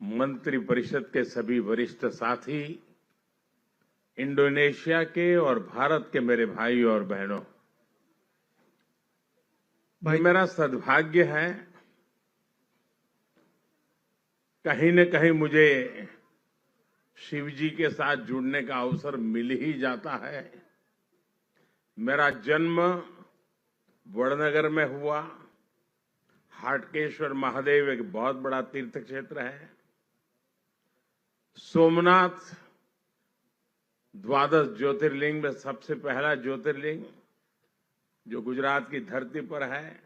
मंत्रिपरिषद के सभी वरिष्ठ साथी, इंडोनेशिया के और भारत के मेरे भाई और बहनों, मेरा सद्भाग्य है, कहीं न कहीं मुझे शिव जी के साथ जुड़ने का अवसर मिल ही जाता है। मेरा जन्म वडनगर में हुआ। हाटकेश्वर महादेव एक बहुत बड़ा तीर्थ क्षेत्र है। सोमनाथ द्वादश ज्योतिर्लिंग में सबसे पहला ज्योतिर्लिंग जो गुजरात की धरती पर है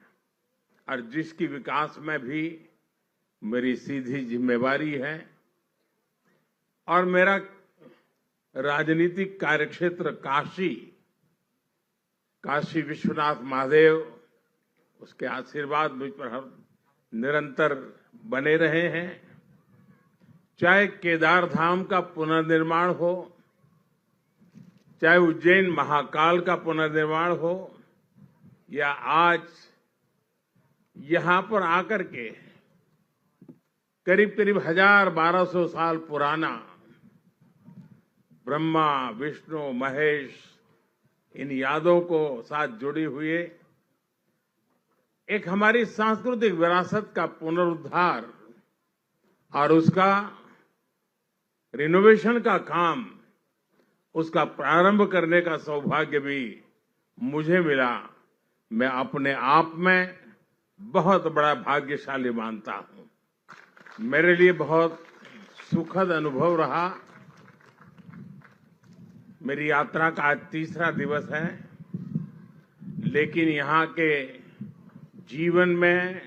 और जिसकी विकास में भी मेरी सीधी जिम्मेवारी है। और मेरा राजनीतिक कार्यक्षेत्र काशी विश्वनाथ महादेव, उसके आशीर्वाद मुझ पर हर निरंतर बने रहे हैं। चाहे केदार धाम का पुनर्निर्माण हो, चाहे उज्जैन महाकाल का पुनर्निर्माण हो, या आज यहां पर आकर के करीब करीब 1000-1200 साल पुराना ब्रह्मा विष्णु महेश इन यादों को साथ जुड़ी हुई एक हमारी सांस्कृतिक विरासत का पुनरुद्धार और उसका रिनोवेशन का काम, उसका प्रारंभ करने का सौभाग्य भी मुझे मिला। मैं अपने आप में बहुत बड़ा भाग्यशाली मानता हूं। मेरे लिए बहुत सुखद अनुभव रहा। मेरी यात्रा का आज तीसरा दिवस है, लेकिन यहाँ के जीवन में,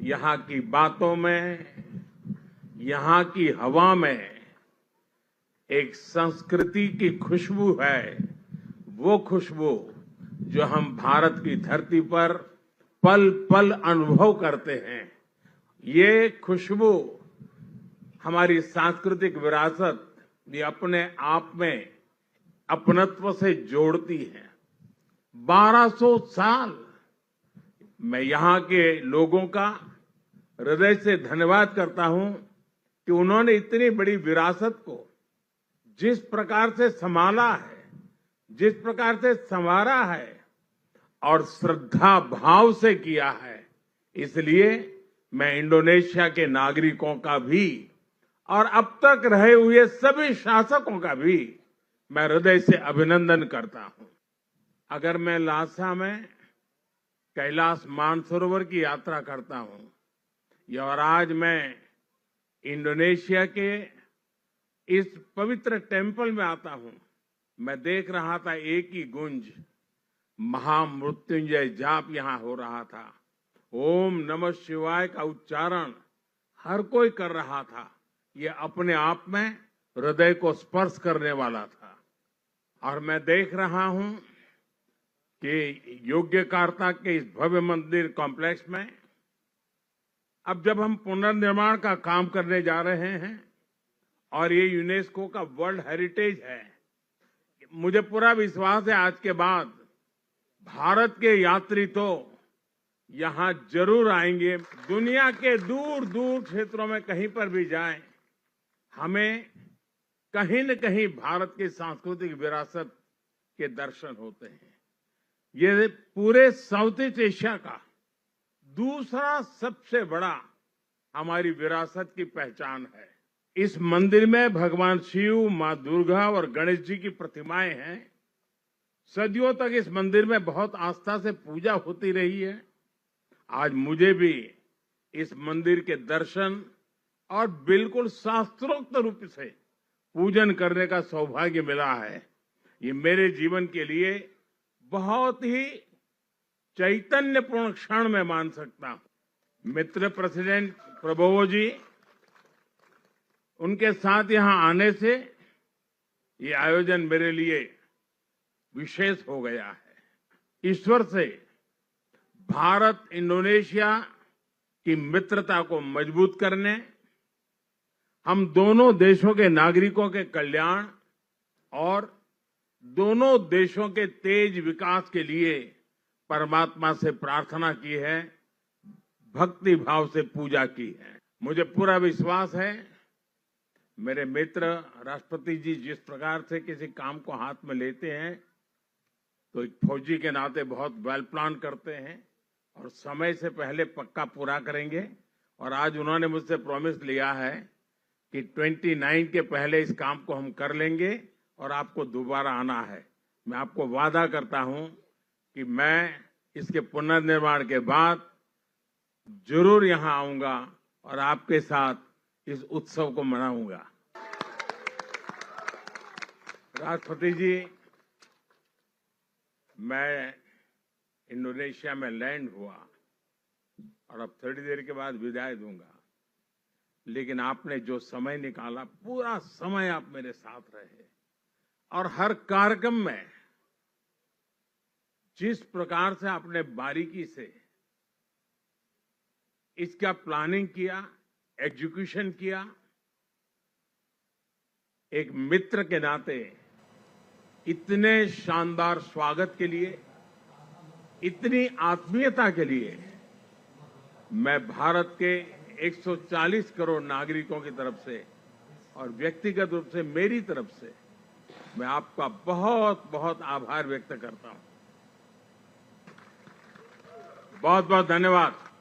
यहाँ की बातों में, यहाँ की हवा में एक संस्कृति की खुशबू है। वो खुशबू जो हम भारत की धरती पर पल पल अनुभव करते हैं। ये खुशबू हमारी सांस्कृतिक विरासत ये अपने आप में अपनत्व से जोड़ती है। 1200 साल मैं यहाँ के लोगों का हृदय से धन्यवाद करता हूं कि उन्होंने इतनी बड़ी विरासत को जिस प्रकार से संभाला है, जिस प्रकार से संवारा है और श्रद्धा भाव से किया है। इसलिए मैं इंडोनेशिया के नागरिकों का भी और अब तक रहे हुए सभी शासकों का भी मैं हृदय से अभिनंदन करता हूं। अगर मैं लासा में कैलाश मानसरोवर की यात्रा करता हूं और आज मैं इंडोनेशिया के इस पवित्र टेम्पल में आता हूं, मैं देख रहा था एक ही गुंज महामृत्युंजय जाप यहां हो रहा था। ओम नमः शिवाय का उच्चारण हर कोई कर रहा था। ये अपने आप में हृदय को स्पर्श करने वाला था। और मैं देख रहा हूं कि योग्यकार्ता के इस भव्य मंदिर कॉम्प्लेक्स में अब जब हम पुनर्निर्माण का काम करने जा रहे हैं और ये यूनेस्को का वर्ल्ड हेरिटेज है, मुझे पूरा विश्वास है आज के बाद भारत के यात्री तो यहां जरूर आएंगे। दुनिया के दूर दूर क्षेत्रों में कहीं पर भी जाएं, हमें कहीं न कहीं भारत की सांस्कृतिक विरासत के दर्शन होते हैं। ये पूरे साउथ ईस्ट एशिया का दूसरा सबसे बड़ा हमारी विरासत की पहचान है। इस मंदिर में भगवान शिव, मां दुर्गा और गणेश जी की प्रतिमाएं हैं। सदियों तक इस मंदिर में बहुत आस्था से पूजा होती रही है। आज मुझे भी इस मंदिर के दर्शन और बिल्कुल शास्त्रोक्त रूप से पूजन करने का सौभाग्य मिला है। ये मेरे जीवन के लिए बहुत ही चैतन्यपूर्ण क्षण मैं मान सकता हूं। मित्र प्रेसिडेंट प्रबोवो जी, उनके साथ यहां आने से ये आयोजन मेरे लिए विशेष हो गया है। ईश्वर से भारत इंडोनेशिया की मित्रता को मजबूत करने, हम दोनों देशों के नागरिकों के कल्याण और दोनों देशों के तेज विकास के लिए परमात्मा से प्रार्थना की है, भक्ति भाव से पूजा की है। मुझे पूरा विश्वास है मेरे मित्र राष्ट्रपति जी जिस प्रकार से किसी काम को हाथ में लेते हैं तो एक फौजी के नाते बहुत वेल प्लान करते हैं और समय से पहले पक्का पूरा करेंगे। और आज उन्होंने मुझसे प्रॉमिस लिया है कि 29 के पहले इस काम को हम कर लेंगे और आपको दोबारा आना है। मैं आपको वादा करता हूं कि मैं इसके पुनर्निर्माण के बाद जरूर यहां आऊंगा और आपके साथ इस उत्सव को मनाऊंगा। राष्ट्रपति जी, मैं इंडोनेशिया में लैंड हुआ और अब थोड़ी देर के बाद विदाई दूंगा, लेकिन आपने जो समय निकाला, पूरा समय आप मेरे साथ रहे और हर कार्यक्रम में जिस प्रकार से आपने बारीकी से इसका प्लानिंग किया, एग्जीक्यूशन किया, एक मित्र के नाते इतने शानदार स्वागत के लिए, इतनी आत्मीयता के लिए मैं भारत के 140 करोड़ नागरिकों की तरफ से और व्यक्तिगत रूप से मेरी तरफ से मैं आपका बहुत बहुत आभार व्यक्त करता हूं। बहुत बहुत धन्यवाद।